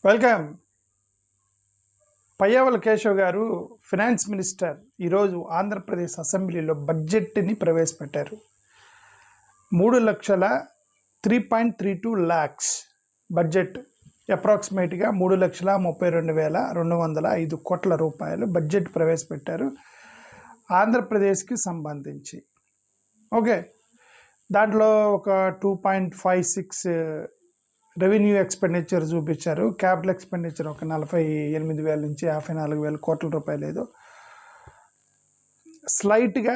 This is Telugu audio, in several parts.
వెల్కమ్. పయ్యావుల కేశవ్ గారు ఫినాన్స్ మినిస్టర్ ఈరోజు ఆంధ్రప్రదేశ్ అసెంబ్లీలో బడ్జెట్ని ప్రవేశపెట్టారు. 3,32 lakhs బడ్జెట్, అప్రాక్సిమేట్గా 3,32,205 కోట్ల రూపాయలు బడ్జెట్ ప్రవేశపెట్టారు ఆంధ్రప్రదేశ్కి సంబంధించి. ఓకే, దాంట్లో ఒక 2.56 రెవెన్యూ ఎక్స్పెండిచర్ చూపించారు. క్యాపిటల్ ఎక్స్పెండిచర్ ఒక 48,000 నుంచి 54,000 కోట్ల రూపాయలు ఏదో స్లైట్గా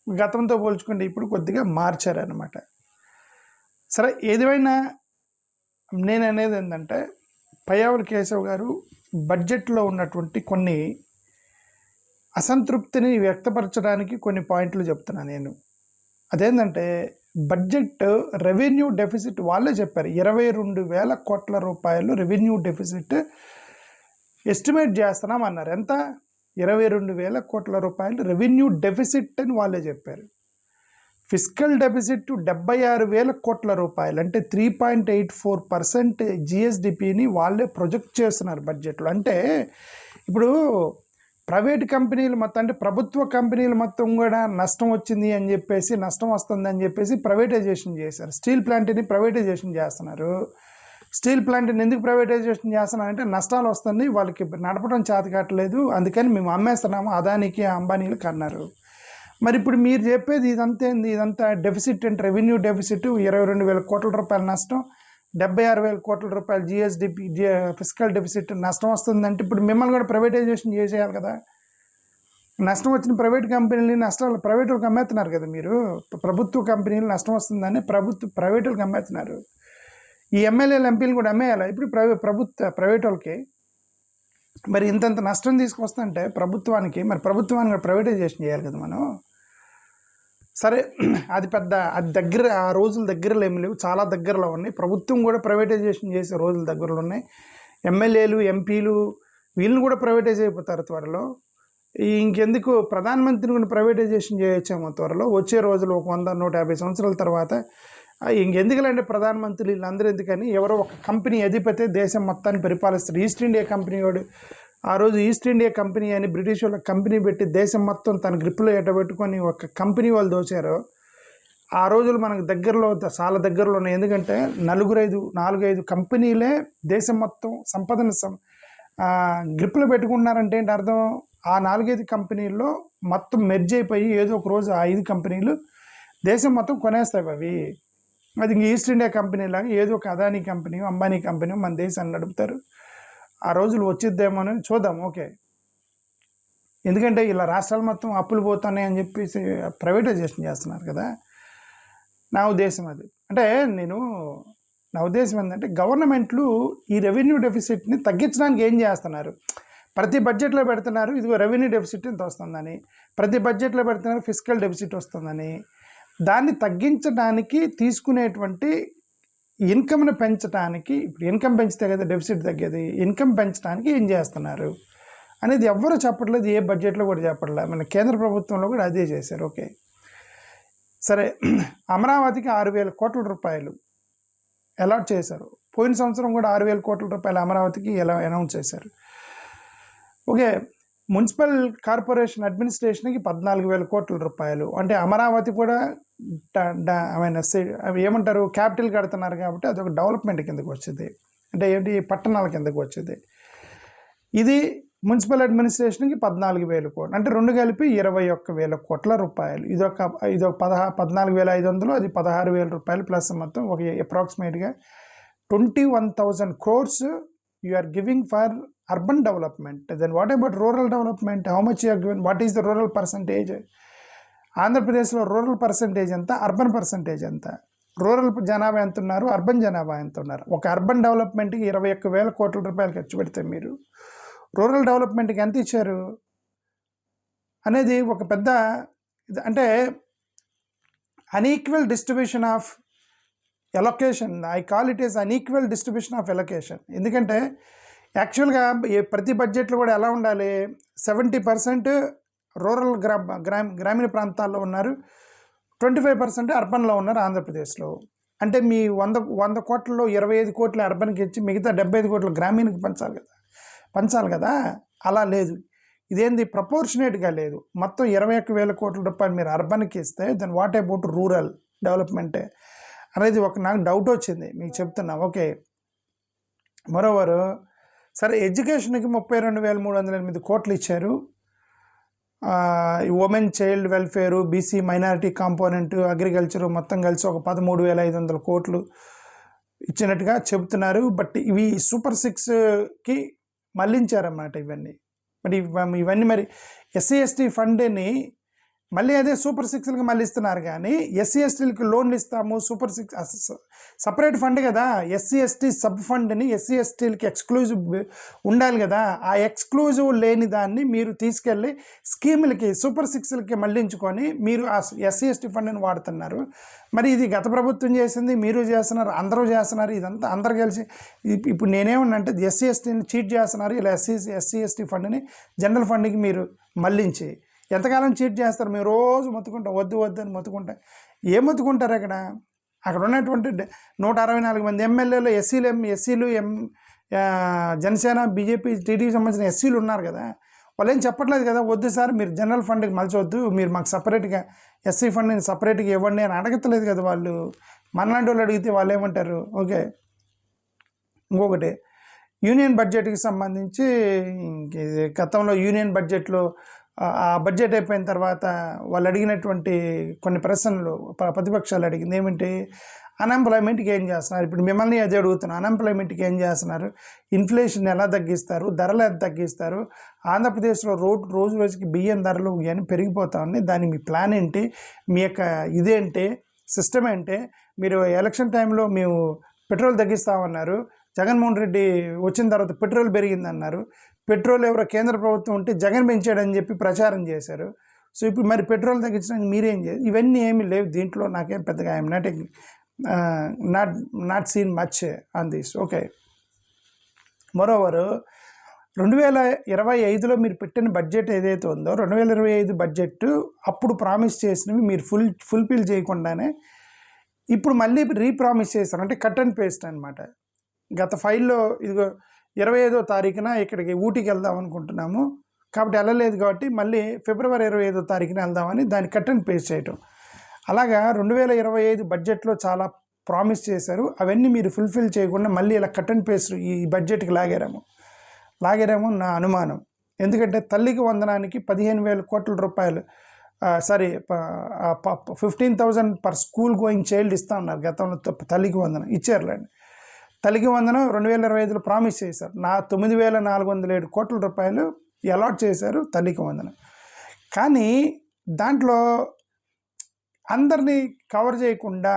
గతంతో పోల్చుకుంటే ఇప్పుడు కొద్దిగా మార్చారనమాట. సరే, ఏదేమైనా నేను అనేది ఏంటంటే పయ్యావుల కేశవ్ గారు బడ్జెట్లో ఉన్నటువంటి కొన్ని అసంతృప్తిని వ్యక్తపరచడానికి కొన్ని పాయింట్లు చెప్తున్నాను నేను. అదేంటంటే బడ్జెట్ రెవెన్యూ డెఫిసిట్ వాళ్ళే చెప్పారు, 22,000 కోట్ల రూపాయలు రెవెన్యూ డెఫిసిట్ ఎస్టిమేట్ చేస్తున్నాం అన్నారు. ఎంత? 22,000 కోట్ల రూపాయలు రెవెన్యూ డెఫిసిట్ అని వాళ్ళే చెప్పారు. ఫిస్కల్ డెఫిసిట్ 76,000 కోట్ల రూపాయలు, అంటే 3.84% జిఎస్డిపిని వాళ్ళే ప్రొజెక్ట్ చేస్తున్నారు బడ్జెట్లో. అంటే ఇప్పుడు ప్రైవేట్ కంపెనీలు మొత్తం, అంటే ప్రభుత్వ కంపెనీలు మొత్తం కూడా నష్టం వచ్చింది అని చెప్పేసి, నష్టం వస్తుంది అని చెప్పేసి ప్రైవేటైజేషన్ చేశారు. స్టీల్ ప్లాంట్ని ప్రైవేటైజేషన్ చేస్తున్నారు. స్టీల్ ప్లాంట్ని ఎందుకు ప్రైవేటైజేషన్ చేస్తున్నారంటే నష్టాలు వస్తుంది, వాళ్ళకి నడపడం చేత కావట్లేదు, అందుకని మేము అమ్మేస్తున్నాము అదానికి అంబానీలకు అన్నారు. మరి ఇప్పుడు మీరు చెప్పేది ఇదంతా డెఫిసిట్ అంటే రెవెన్యూ డెఫిసిట్ 22,000 కోట్ల రూపాయల నష్టం, 76,000 కోట్ల రూపాయల జిఎస్డిపి ఫిస్కల్ డెఫిసిట్ నష్టం వస్తుందంటే ఇప్పుడు మిమ్మల్ని కూడా ప్రైవేటైజేషన్ చేసేయాలి కదా. నష్టం వచ్చిన ప్రైవేట్ కంపెనీలు నష్టాలు ప్రైవేటులకు అమ్మేస్తున్నారు కదా మీరు. ప్రభుత్వ కంపెనీలు నష్టం వస్తుందని ప్రైవేటులకు అమ్మేస్తున్నారు. ఈ ఎమ్మెల్యేలు ఎంపీలు కూడా అమ్మేయాలి ఇప్పుడు ప్రైవేట్ వాళ్ళకి. మరి ఇంతంత నష్టం తీసుకొస్తుంటే ప్రభుత్వానికి, మరి ప్రభుత్వాన్ని కూడా ప్రైవేటైజేషన్ చేయాలి కదా మనం. సరే, అది ఆ రోజుల దగ్గరలో ఏమి లేవు, చాలా దగ్గరలో ఉన్నాయి. ప్రభుత్వం కూడా ప్రైవేటైజేషన్ చేసే రోజుల దగ్గరలో ఉన్నాయి. ఎమ్మెల్యేలు ఎంపీలు వీళ్ళని కూడా ప్రైవేటైజ్ అయిపోతారు త్వరలో. ఇంకెందుకు ప్రధానమంత్రిని కూడా ప్రైవేటైజేషన్ చేయొచ్చేమో త్వరలో వచ్చే రోజులు, ఒక 100-150 సంవత్సరాల తర్వాత. ఇంకెందుకులంటే ప్రధానమంత్రి వీళ్ళందరూ ఎందుకని, ఎవరో ఒక కంపెనీ అధిపతి దేశం మొత్తాన్ని పరిపాలిస్తారు. ఈస్ట్ ఇండియా కంపెనీ వాడు ఆ రోజు ఈస్ట్ ఇండియా కంపెనీ అని బ్రిటిష్ వాళ్ళ కంపెనీ పెట్టి దేశం మొత్తం తన గ్రిప్లో ఎట్టబెట్టుకొని ఒక కంపెనీ వాళ్ళు దోచారు. ఆ రోజులు మనకు దగ్గరలో, చాలా దగ్గరలో ఉన్నాయి. ఎందుకంటే 4-5 కంపెనీలే దేశం మొత్తం సంపదను గ్రిప్లో పెట్టుకుంటున్నారంటే ఏంటి అర్థం? ఆ 4-5 కంపెనీల్లో మొత్తం మెర్జ్ అయిపోయి ఏదో ఒక రోజు ఆ 5 కంపెనీలు దేశం మొత్తం కొనేస్తాయి అవి. అది ఇంక ఈస్ట్ ఇండియా కంపెనీ లాగా ఏదో ఒక అదానీ కంపెనీ, అంబానీ కంపెనీ మన దేశాన్ని నడుపుతారు. ఆ రోజులు వచ్చిద్దేమోనని చూద్దాం. ఓకే, ఎందుకంటే ఇలా రాష్ట్రాలు మొత్తం అప్పులు పోతున్నాయి అని చెప్పేసి ప్రైవేటైజేషన్ చేస్తున్నారు కదా. నా ఉద్దేశం అది. అంటే నా ఉద్దేశం ఏంటంటే గవర్నమెంట్లు ఈ రెవెన్యూ డెఫిసిట్ని తగ్గించడానికి ఏం చేస్తున్నారు? ప్రతి బడ్జెట్లో పెడుతున్నారు, ఇదిగో రెవెన్యూ డెఫిసిట్ ఇంత వస్తుందని. ప్రతి బడ్జెట్లో పెడుతున్నారు, ఫిస్కల్ డెఫిసిట్ వస్తుందని. దాన్ని తగ్గించడానికి తీసుకునేటువంటి ఇన్కమ్ను పెంచడానికి, ఇప్పుడు ఇన్కమ్ పెంచితే కదా డెఫిసిట్ తగ్గేది, ఇన్కమ్ పెంచడానికి ఏం చేస్తున్నారు అనేది ఎవ్వరూ చెప్పట్లేదు. ఏ బడ్జెట్లో కూడా చెప్పట్లేదు. మన కేంద్ర ప్రభుత్వంలో కూడా అదే చేశారు. ఓకే, సరే, అమరావతికి 6,000 కోట్ల రూపాయలు అలాట్ చేశారు. పోయిన సంవత్సరం కూడా 6,000 కోట్ల రూపాయలు అమరావతికి అనౌన్స్ చేశారు. ఓకే, మున్సిపల్ కార్పొరేషన్ అడ్మినిస్ట్రేషన్కి 14,000 కోట్ల రూపాయలు. అంటే అమరావతి కూడా అవి ఏమంటారు, క్యాపిటల్ కడుతున్నారు కాబట్టి అదొక డెవలప్మెంట్ కిందకు వచ్చింది. అంటే ఏంటి, పట్టణాల కిందకు వచ్చింది. ఇది మున్సిపల్ అడ్మినిస్ట్రేషన్కి 14,000 కోట్లు, అంటే రెండు కలిపి 21,000 కోట్ల రూపాయలు. ఇదొక 14,500, అది 16,000 రూపాయలు ప్లస్ మొత్తం ఒక అప్రాక్సిమేట్గా 21,000 crores you are giving for urban development. Then what about rural development? How much you are given? What is the rural percentage? ఆంధ్రప్రదేశ్లో రూరల్ పర్సంటేజ్ ఎంత, అర్బన్ పర్సంటేజ్ ఎంత? రూరల్ జనాభా ఎంత ఉన్నారు, అర్బన్ జనాభా ఎంత ఉన్నారు? ఒక అర్బన్ డెవలప్మెంట్కి 21,000 కోట్ల రూపాయలు ఖర్చు పెడితే మీరు రూరల్ డెవలప్మెంట్కి ఎంత ఇచ్చారు అనేది ఒక పెద్ద, అంటే unequal distribution of allocation. I call it is unequal distribution of allocation. ఎందుకంటే యాక్చువల్గా ప్రతి బడ్జెట్లో కూడా ఎలా ఉండాలి, 70% రూరల్ గ్రామీణ ప్రాంతాల్లో ఉన్నారు, 25% అర్బన్లో ఉన్నారు ఆంధ్రప్రదేశ్లో. అంటే మీ 100 కోట్లలో 25 కోట్లు అర్బన్కి ఇచ్చి మిగతా 75 కోట్లు గ్రామీణకి పంచాలి కదా. అలా లేదు. ఇదేంది ప్రపోర్షనేట్గా లేదు. మొత్తం 21,000 కోట్ల రూపాయలు మీరు అర్బన్కి ఇస్తే దెన్ వాట్ అబౌట్ రూరల్ డెవలప్మెంటే అనేది నాకు డౌట్ వచ్చింది, మీకు చెప్తున్నా. ఓకే, మరోవరు సరే ఎడ్యుకేషన్కి 32,308 కోట్లు ఇచ్చారు. Women child welfare, BC minority component, agriculture మొత్తం కలిసి ఒక 13,500 కోట్లు ఇచ్చినట్టుగా చెబుతున్నారు. బట్ ఇవి సూపర్ 6కి మళ్ళించారన్నమాట ఇవన్నీ. మరి ఇవన్నీ మరి ఎస్సీ ఎస్టీ ఫండ్ని మళ్ళీ అదే సూపర్ 6కి మళ్ళీ ఇస్తున్నారు. కానీ ఎస్సీ ఎస్టీలకి లోన్లు ఇస్తాము, సూపర్ 6 సపరేట్ ఫండ్ కదా. ఎస్సీ ఎస్టీ సబ్ ఫండ్ని ఎస్సీ ఎస్టీలకి ఎక్స్క్లూజివ్ ఉండాలి కదా. ఆ ఎక్స్క్లూజివ్ లేని దాన్ని మీరు తీసుకెళ్ళి స్కీములకి సూపర్ 6లకి మళ్ళించుకొని మీరు ఆ ఎస్సీ ఎస్టీ ఫండ్ని వాడుతున్నారు. మరి ఇది గత ప్రభుత్వం చేసింది, మీరు చేస్తున్నారు, అందరూ చేస్తున్నారు. ఇదంతా అందరు కలిసి ఇప్పుడు నేనేమన్నంటే ఎస్సీ ఎస్టీని చీట్ చేస్తున్నారు. ఇలా ఎస్సీ ఎస్టీ ఫండ్ని జనరల్ ఫండ్కి మీరు మళ్ళించి ఎంతకాలం చీట్ చేస్తారు? మీరు రోజు మొత్తుకుంటాం, వద్దు అని మొత్తుకుంటా. ఏం మొత్తుకుంటారు? అక్కడ ఉన్నటువంటి 164 మంది ఎమ్మెల్యేలు ఎస్సీలు జనసేన, బీజేపీ, టీడీపీకి సంబంధించిన ఎస్సీలు ఉన్నారు కదా. వాళ్ళు ఏం చెప్పట్లేదు కదా, వద్దు సార్ మీరు జనరల్ ఫండ్కి మలచవద్దు, మీరు మాకు సపరేట్గా ఎస్సీ ఫండ్ని సపరేట్గా ఇవ్వండి అని అడగట్లేదు కదా వాళ్ళు. మనలాంటి వాళ్ళు అడిగితే వాళ్ళు ఏమంటారు? ఓకే, ఇంకొకటి యూనియన్ బడ్జెట్కి సంబంధించి గతంలో యూనియన్ బడ్జెట్లో ఆ బడ్జెట్ అయిపోయిన తర్వాత వాళ్ళు అడిగినటువంటి కొన్ని ప్రశ్నలు ప్రతిపక్షాలు అడిగింది ఏమిటి? అన్ఎంప్లాయ్మెంట్కి ఏం చేస్తున్నారు? ఇప్పుడు మిమ్మల్ని అదే అడుగుతున్నారు. అన్ఎంప్లాయ్మెంట్కి ఏం చేస్తున్నారు? ఇన్ఫ్లేషన్ ఎలా తగ్గిస్తారు? ధరలు ఎలా తగ్గిస్తారు? ఆంధ్రప్రదేశ్లో రోజు రోజుకి బియ్యం ధరలు ఇవన్నీ పెరిగిపోతా ఉన్నాయి. దాని మీ ప్లాన్ ఏంటి? మీ యొక్క ఇదేంటి? సిస్టమ్ ఏంటి? మీరు ఎలక్షన్ టైంలో మేము పెట్రోల్ తగ్గిస్తామన్నారు. జగన్మోహన్ రెడ్డి వచ్చిన తర్వాత పెట్రోల్ పెరిగిందన్నారు. పెట్రోల్ ఎవరో కేంద్ర ప్రభుత్వం ఉంటే జగన్ పెంచాడని చెప్పి ప్రచారం చేశారు. సో ఇప్పుడు మరి పెట్రోల్ తగ్గించడానికి మీరేం చేయాలి? ఇవన్నీ ఏమీ లేవు దీంట్లో. నాకేం పెద్దగా I'm not seen much on this. Okay, moreover 2025లో మీరు పెట్టిన బడ్జెట్ ఏదైతే ఉందో 2025 బడ్జెట్ అప్పుడు ప్రామిస్ చేసినవి మీరు ఫుల్ఫిల్ చేయకుండానే ఇప్పుడు మళ్ళీ రీప్రామిస్ చేస్తారు. అంటే కట్ అండ్ పేస్ట్ అనమాట. గత ఫైల్లో ఇదిగో 25వ తారీఖున ఇక్కడికి ఊటీకి వెళ్దాం అనుకుంటున్నాము కాబట్టి వెళ్ళలేదు, కాబట్టి మళ్ళీ ఫిబ్రవరి 25వ తారీఖున వెళ్దామని దాన్ని కట్ అండ్ పేస్ట్ చేయటం. అలాగా 2025 బడ్జెట్లో చాలా ప్రామిస్ చేశారు. అవన్నీ మీరు ఫుల్ఫిల్ చేయకుండా మళ్ళీ ఇలా కట్ అండ్ పేస్ట్ ఈ బడ్జెట్కి లాగారేమో నా అనుమానం. ఎందుకంటే తల్లికి వందనానికి 15,000 కోట్ల రూపాయలు 15,000 పర్ స్కూల్ గోయింగ్ చైల్డ్ ఇస్తా ఉన్నారు. గతంలో తల్లికి వందనం ఇచ్చారులేండి. తల్లికి వందనం 2025లో ప్రామిస్ చేశారు. 9,407 కోట్ల రూపాయలు అలాట్ చేశారు తల్లికి వందనం. కానీ దాంట్లో అందరినీ కవర్ చేయకుండా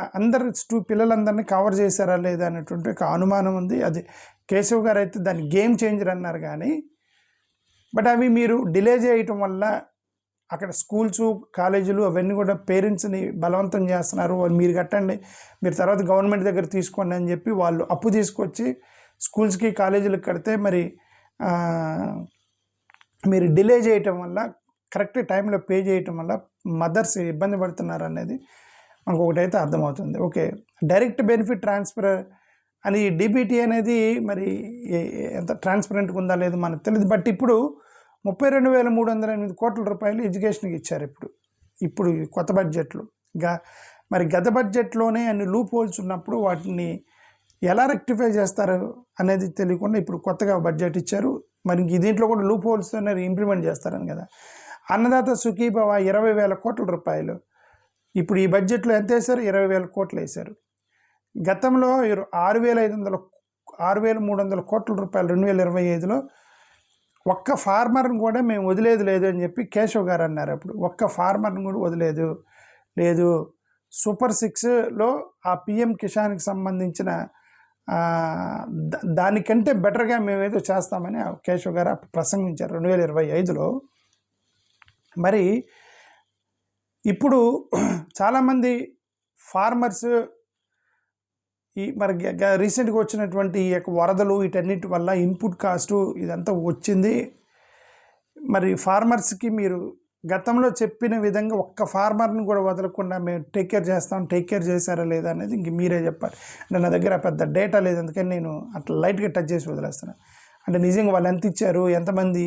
పిల్లలందరినీ కవర్ చేశారా లేదా అనేటువంటి ఒక అనుమానం ఉంది. అది కేశవ్ గారు అయితే దాన్ని గేమ్ చేంజర్ అన్నారు. కానీ బట్ అవి మీరు డిలే చేయటం వల్ల అక్కడ స్కూల్స్, కాలేజీలు అవన్నీ కూడా పేరెంట్స్ని బలవంతం చేస్తున్నారు. మీరు కట్టండి, మీరు తర్వాత గవర్నమెంట్ దగ్గర తీసుకోండి అని చెప్పి వాళ్ళు అప్పు తీసుకొచ్చి స్కూల్స్కి, కాలేజీలకు కడితే మరి మీరు డిలే చేయటం వల్ల, కరెక్ట్ టైంలో పే చేయటం వల్ల మదర్స్ ఇబ్బంది పడుతున్నారు అనేది మనకు ఒకటైతే అర్థమవుతుంది. ఓకే, డైరెక్ట్ బెనిఫిట్ ట్రాన్స్ఫర్ అని డీబీటీ అనేది మరి ఎంత ట్రాన్స్పరెంట్గా ఉందా లేదు మనకు తెలియదు. బట్ ఇప్పుడు 32,308 కోట్ల రూపాయలు ఎడ్యుకేషన్కి ఇచ్చారు ఇప్పుడు కొత్త బడ్జెట్లో. మరి గత బడ్జెట్లోనే అన్ని లూప్ హోల్స్ ఉన్నప్పుడు వాటిని ఎలా రెక్టిఫై చేస్తారు అనేది తెలియకుండా ఇప్పుడు కొత్తగా బడ్జెట్ ఇచ్చారు. మరి దీంట్లో కూడా లూప్ హోల్స్తోనే ఇంప్లిమెంట్ చేస్తారని కదా. అన్నదాత సుఖీభవ 20,000 కోట్ల రూపాయలు ఇప్పుడు ఈ బడ్జెట్లో ఎంత వేశారు? 20,000 కోట్లు వేశారు. గతంలో 6,300 కోట్ల రూపాయలు 2025లో ఒక్క ఫార్మర్ని కూడా మేము వదిలేదు లేదు అని చెప్పి కేశవ్ గారు అన్నారు. అప్పుడు ఒక్క ఫార్మర్ని కూడా వదిలేదు లేదు. సూపర్ 6లో ఆ పిఎం కిసాన్కి సంబంధించిన దానికంటే బెటర్గా మేమేదో చేస్తామని కేశవ్ గారు ప్రసంగించారు 2025లో. మరి ఇప్పుడు చాలామంది ఫార్మర్స్ మరి రీసెంట్గా వచ్చినటువంటి ఈ యొక్క వరదలు వీటన్నిటి వల్ల ఇన్పుట్ కాస్టు ఇదంతా వచ్చింది. మరి ఫార్మర్స్కి మీరు గతంలో చెప్పిన విధంగా ఒక్క ఫార్మర్ని కూడా వదలకుండా మేము టేక్ కేర్ చేశారా లేదా అనేది ఇంక మీరే చెప్పాలి. అంటే నా దగ్గర పెద్ద డేటా లేదు, అందుకని నేను అట్లా లైట్గా టచ్ చేసి వదిలేస్తున్నాను. అంటే నిజంగా వాళ్ళు ఎంత ఇచ్చారు, ఎంతమంది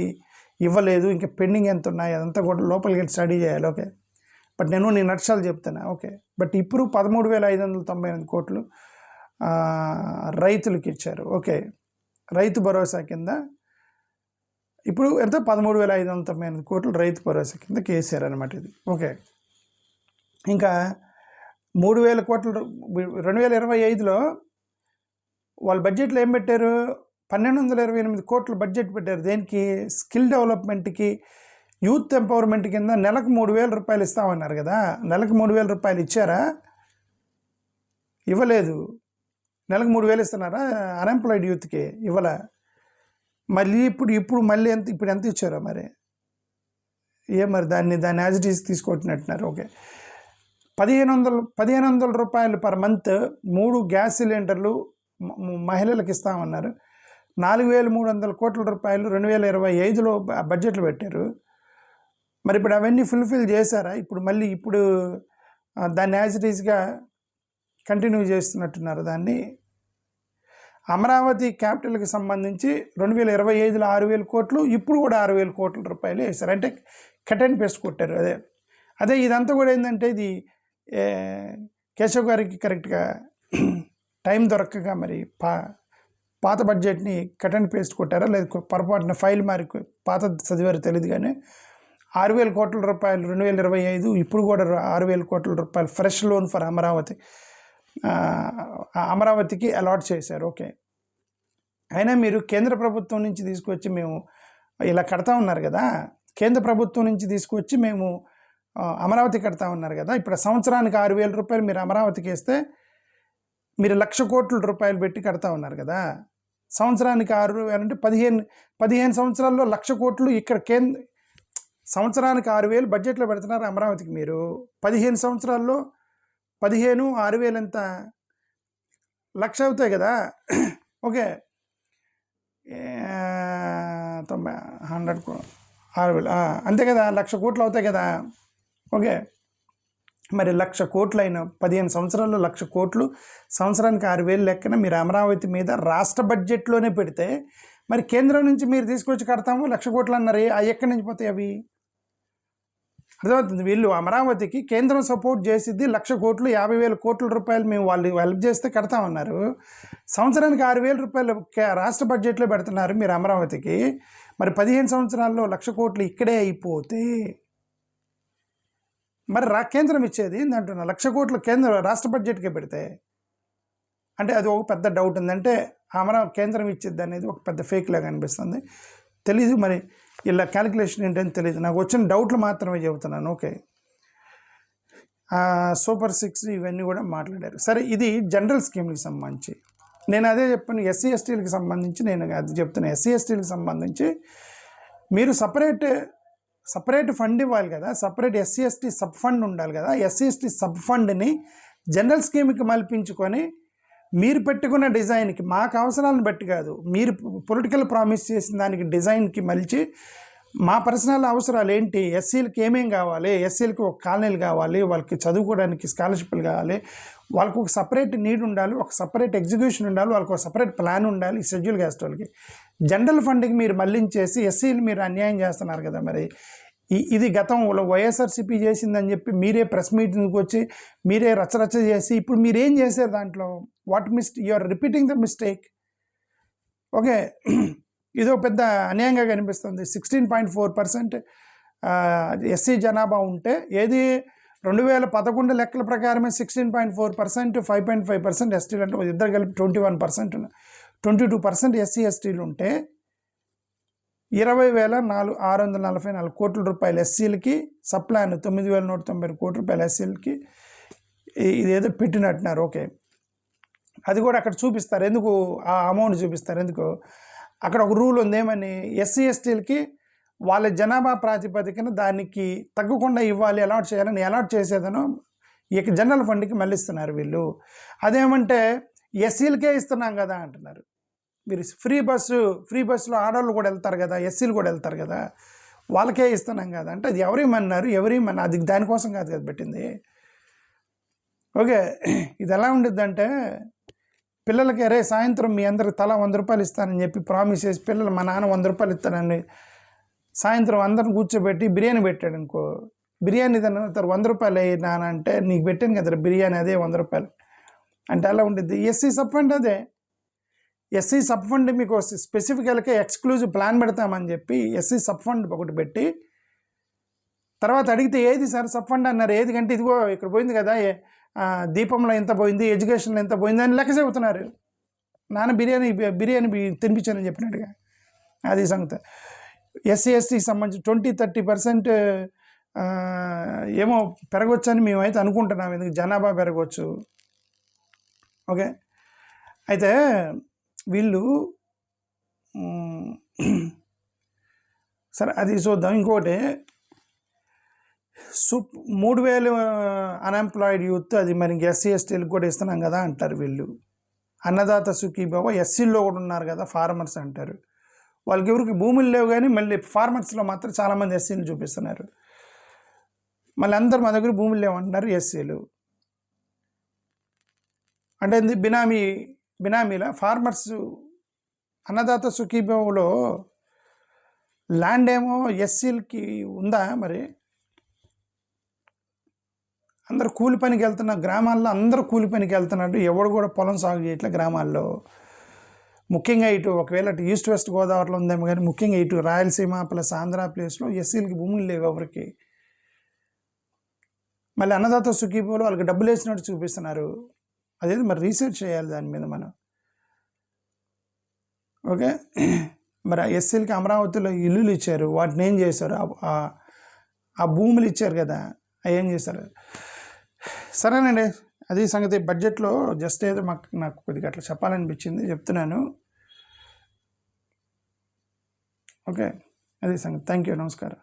ఇవ్వలేదు, ఇంకా పెండింగ్ ఎంత ఉన్నాయి, అదంతా కూడా లోపలికి వెళ్ళి స్టడీ చేయాలి. ఓకే, బట్ నేను నక్షాలు చెప్తాను. ఓకే, బట్ ఇప్పుడు 13,598 కోట్లు రైతులకి ఇచ్చారు. ఓకే, రైతు భరోసా కింద ఇప్పుడు ఎంత 13,598 కోట్లు రైతు భరోసా కింద కేసీఆర్ అనమాట ఇది. ఓకే, ఇంకా 3,000 కోట్లు 2025లో వాళ్ళ బడ్జెట్లో ఏం పెట్టారు, 1,228 కోట్లు బడ్జెట్ పెట్టారు. దేనికి? స్కిల్ డెవలప్మెంట్కి, యూత్ ఎంపవర్మెంట్ కింద నెలకు 3,000 రూపాయలు ఇస్తామన్నారు కదా. నెలకు 3,000 రూపాయలు ఇచ్చారా? ఇవ్వలేదు. నెలకు 3,000 ఇస్తున్నారా అన్ఎంప్లాయిడ్ యూత్కి? ఇవ్వలే. మళ్ళీ ఇప్పుడు మళ్ళీ ఎంత ఇచ్చారో మరి మరి దాన్ని యాజ్ ఇట్ ఈస్ తీసుకొట్టినట్టున్నారు. ఓకే, 1,500 రూపాయలు పర్ మంత్ 3 గ్యాస్ సిలిండర్లు మహిళలకు ఇస్తామన్నారు. 4,300 కోట్ల రూపాయలు 2025లో బడ్జెట్లు పెట్టారు. మరి ఇప్పుడు అవన్నీ ఫుల్ఫిల్ చేశారా? ఇప్పుడు దాన్ని యాజ్ ఇట్ ఈస్గా కంటిన్యూ చేస్తున్నట్టున్నారు దాన్ని. అమరావతి క్యాపిటల్కి సంబంధించి 2025లో 6,000 కోట్లు, ఇప్పుడు కూడా 6,000 కోట్ల రూపాయలు వేశారు. అంటే కట్ అండ్ పేస్ట్ కొట్టారు. అదే ఇదంతా కూడా ఏంటంటే ఇది కేశవ్ గారికి కరెక్ట్గా టైం దొరకగా మరి పాత బడ్జెట్ని కట్ అండ్ పేస్ట్ కొట్టారా, లేదు పొరపాటున ఫైల్ మారి పాత చదివారో తెలియదు. కానీ 6,000 కోట్ల రూపాయలు 2025, ఇప్పుడు కూడా 6,000 కోట్ల రూపాయలు ఫ్రెష్ లోన్ ఫర్ అమరావతికి అలాట్ చేశారు. ఓకే, అయినా మీరు కేంద్ర ప్రభుత్వం నుంచి తీసుకొచ్చి మేము ఇలా కడతా ఉన్నారు కదా, కేంద్ర ప్రభుత్వం నుంచి తీసుకొచ్చి మేము అమరావతి కడతా ఉన్నారు కదా. ఇప్పుడు సంవత్సరానికి 6,000 రూపాయలు మీరు అమరావతికి వేస్తే మీరు 1,00,000 కోట్ల రూపాయలు పెట్టి కడతా ఉన్నారు కదా. సంవత్సరానికి 6,000 అంటే 15 సంవత్సరాల్లో 1,00,000 కోట్లు ఇక్కడ సంవత్సరానికి 6,000 బడ్జెట్లో పెడుతున్నారు అమరావతికి. మీరు 15 సంవత్సరాల్లో 15 6,000 ఎంత 1,00,000 అవుతాయి కదా. ఓకే, 6,000 అంతే కదా, 1,00,000 కోట్లు అవుతాయి కదా. ఓకే, మరి 1,00,000 కోట్లు అయిన 15 సంవత్సరాల్లో 1,00,000 కోట్లు, సంవత్సరానికి 6,000 లెక్కన మీరు అమరావతి మీద రాష్ట్ర బడ్జెట్లోనే పెడితే, మరి కేంద్రం నుంచి మీరు తీసుకొచ్చి కడతాము 1,00,000 కోట్లు అన్నారు. అవి ఎక్కడి నుంచి పోతాయి? అవి అర్థమవుతుంది. వీళ్ళు అమరావతికి కేంద్రం సపోర్ట్ చేసిద్ది 1,00,000 కోట్లు, 50,000 కోట్ల రూపాయలు మేము వాళ్ళు హెల్ప్ చేస్తే కడతామన్నారు. సంవత్సరానికి 6,000 రూపాయలు రాష్ట్ర బడ్జెట్లో పెడుతున్నారు మీరు అమరావతికి. మరి 15 సంవత్సరాల్లో 1,00,000 కోట్లు ఇక్కడే అయిపోతే మరి కేంద్రం ఇచ్చేది అంటున్నా 1,00,000 కోట్లు రాష్ట్ర బడ్జెట్కే పెడితే అంటే అది ఒక పెద్ద డౌట్ ఉంది. అంటే కేంద్రం ఇచ్చేది అనేది ఒక పెద్ద ఫేక్ లాగా అనిపిస్తుంది. తెలీదు మరి ఇలా క్యాలిక్యులేషన్ ఏంటని తెలియదు. నాకు వచ్చిన డౌట్లు మాత్రమే చెబుతున్నాను. ఓకే, సూపర్ 6 ఇవన్నీ కూడా మాట్లాడారు. సరే, ఇది జనరల్ స్కీమ్కి సంబంధించి నేను అదే చెప్పాను. ఎస్సీ ఎస్టీలకు సంబంధించి నేను అది చెప్తున్నాను. ఎస్సీ ఎస్టీలకు సంబంధించి మీరు సపరేట్ ఫండ్ ఇవ్వాలి కదా, separate SC ST sub fund ఉండాలి కదా. ఎస్సీ ఎస్టీ సబ్ ఫండ్ని జనరల్ స్కీమ్కి మల్పించుకొని మీరు పెట్టుకున్న డిజైన్కి, మాకు అవసరాలను బట్టి కాదు, మీరు పొలిటికల్ ప్రామిస్ చేసిన దానికి డిజైన్కి మలిచి మా పర్సనల్ అవసరాలు ఏంటి, ఎస్సీలకి ఏమేం కావాలి, ఎస్సీలకి ఒక కాలనీలు కావాలి, వాళ్ళకి చదువుకోవడానికి స్కాలర్షిప్లు కావాలి, వాళ్ళకు ఒక సపరేట్ నీడ్ ఉండాలి, ఒక సపరేట్ ఎగ్జిక్యూషన్ ఉండాలి, వాళ్ళకి ఒక సపరేట్ ప్లాన్ ఉండాలి. షెడ్యూల్ క్యాస్ట్ వాళ్ళకి జనరల్ ఫండ్కి మీరు మళ్ళించేసి ఎస్సీలు మీరు అన్యాయం చేస్తున్నారు కదా. మరి ఇది గతంలో వైఎస్ఆర్సీపీ చేసిందని చెప్పి మీరే ప్రెస్ మీటింగ్కి వచ్చి మీరే రచ్చరచ్చ చేసి ఇప్పుడు మీరేం చేశారు దాంట్లో? You are repeating the mistake. Okay, ఇదో పెద్ద అన్యాయంగా కనిపిస్తుంది. 16.4% ఎస్సీ జనాభా ఉంటే ఏది 2011 లెక్కల ప్రకారమే 16.4%, 5.5% ఎస్టీలు అంటే ఇద్దరు కలిపి 21%, 22% ఎస్సీ ఎస్టీలు ఉంటే 20,644 కోట్ల రూపాయలు ఎస్సీలకి సప్లాన్, 9,190 కోట్ల రూపాయలు ఎస్సీలకి ఇదేదో పెట్టినట్టున్నారు. ఓకే, అది కూడా అక్కడ చూపిస్తారు. ఎందుకు ఆ అమౌంట్ చూపిస్తారు? ఎందుకు అక్కడ ఒక రూల్ ఉంది. ఏమని? ఎస్సీ ఎస్టీలకి వాళ్ళ జనాభా ప్రాతిపదికన దానికి తగ్గకుండా ఇవ్వాలి, అలాట్ చేయాలని అలాట్ చేసేదనో ఇక జనరల్ ఫండ్కి మళ్ళిస్తున్నారు వీళ్ళు. అదేమంటే ఎస్సీలకే ఇస్తున్నాం కదా అంటున్నారు. మీరు ఫ్రీ బస్సులో ఆడవాళ్ళు కూడా వెళ్తారు కదా, ఎస్సీలు కూడా వెళ్తారు కదా. వాళ్ళకే ఇస్తున్నాం కదా అంటే అది ఎవరేమన్నారు అది దానికోసం కాదు కదా పెట్టింది. ఓకే, ఇది ఎలా ఉండిద్దంటే పిల్లలకి అరే సాయంత్రం మీ అందరికి తలా 100 రూపాయలు ఇస్తానని చెప్పి ప్రామిస్ చేసి పిల్లలు మా నాన్న 100 రూపాయలు ఇస్తానని సాయంత్రం అందరిని కూర్చోబెట్టి బిర్యానీ పెట్టాడు అనుకో, బిర్యానీ తిన్న 100 రూపాయలు అయ్యి నాన్న అంటే నీకు పెట్టాను కదా బిర్యానీ అదే 100 రూపాయలు అంటే అలా ఉంటుంది. ఎస్సీ సబ్ ఫండ్ అదే. ఎస్సీ సబ్ ఫండ్ మీకు స్పెసిఫికల్గా ఎక్స్క్లూజివ్ ప్లాన్ పెడతామని చెప్పి ఎస్సీ సబ్ ఫండ్ ఒకటి పెట్టి తర్వాత అడిగితే ఏది సార్ సబ్ ఫండ్ అన్నారు, ఏది కంటే ఇదిగో ఇక్కడ పోయింది కదా దీపంలో ఎంత పోయింది, ఎడ్యుకేషన్లో ఎంత పోయింది అని లెక్క చెబుతున్నారు. నాన్న బిర్యానీ తినిపించానని చెప్పినట్టుగా అది సంగతి. ఎస్సీ ఎస్టీకి సంబంధించి 20-30% ఏమో పెరగవచ్చు అని మేమైతే అనుకుంటున్నాం, ఎందుకు జనాభా పెరగవచ్చు. ఓకే, అయితే వీళ్ళు సరే అది చూద్దాం. ఇంకోటి 3,000 అన్ఎంప్లాయిడ్ యూత్ అది మనకి ఎస్సీ ఎస్టీలకు కూడా ఇస్తున్నాం కదా అంటారు వీళ్ళు. అన్నదాత సుఖీభవ ఎస్సీల్లో కూడా ఉన్నారు కదా ఫార్మర్స్ అంటారు. వాళ్ళకి ఎవరికి భూములు లేవు కానీ మళ్ళీ ఫార్మర్స్లో మాత్రం చాలామంది ఎస్సీలు చూపిస్తున్నారు. మళ్ళీ అందరు మా దగ్గర భూములు లేవంటున్నారు ఎస్సీలు. అంటే బినామీల ఫార్మర్స్ అన్నదాత సుఖీభవలో ల్యాండ్ ఏమో ఎస్సీలకి ఉందా? మరి అందరు కూలి పనికి వెళ్తున్న గ్రామాల్లో అందరూ కూలి పనికి వెళ్తున్నాడు, ఎవడు కూడా పొలం సాగు చేయట్లే గ్రామాల్లో. ముఖ్యంగా ఇటు ఒకవేళ అటు ఈస్ట్ వెస్ట్ గోదావరిలో ఉందేమో కానీ ముఖ్యంగా ఇటు రాయలసీమ ప్లస్ ఆంధ్ర ప్లేస్లో ఎస్సీలకి భూములు లేవు ఎవరికి. మళ్ళీ అన్నదాత సుఖీభవలో వాళ్ళకి డబ్బులు వేసినట్టు చూపిస్తున్నారు. అదేది మరి రీసెర్చ్ చేయాలి దాని మీద మనం. ఓకే, మరి ఎస్సీలకి అమరావతిలో ఇల్లులు ఇచ్చారు, వాటిని ఏం చేశారు? ఆ భూములు ఇచ్చారు కదా, అవి ఏం చేశారు? సరేనండి, అది సంగతి. బడ్జెట్లో జస్ట్ ఏదో నాకు కొద్దిగా అట్లా చెప్పాలనిపించింది, చెప్తున్నాను. ఓకే, అది సంగతి. థ్యాంక్ యూ, నమస్కారం.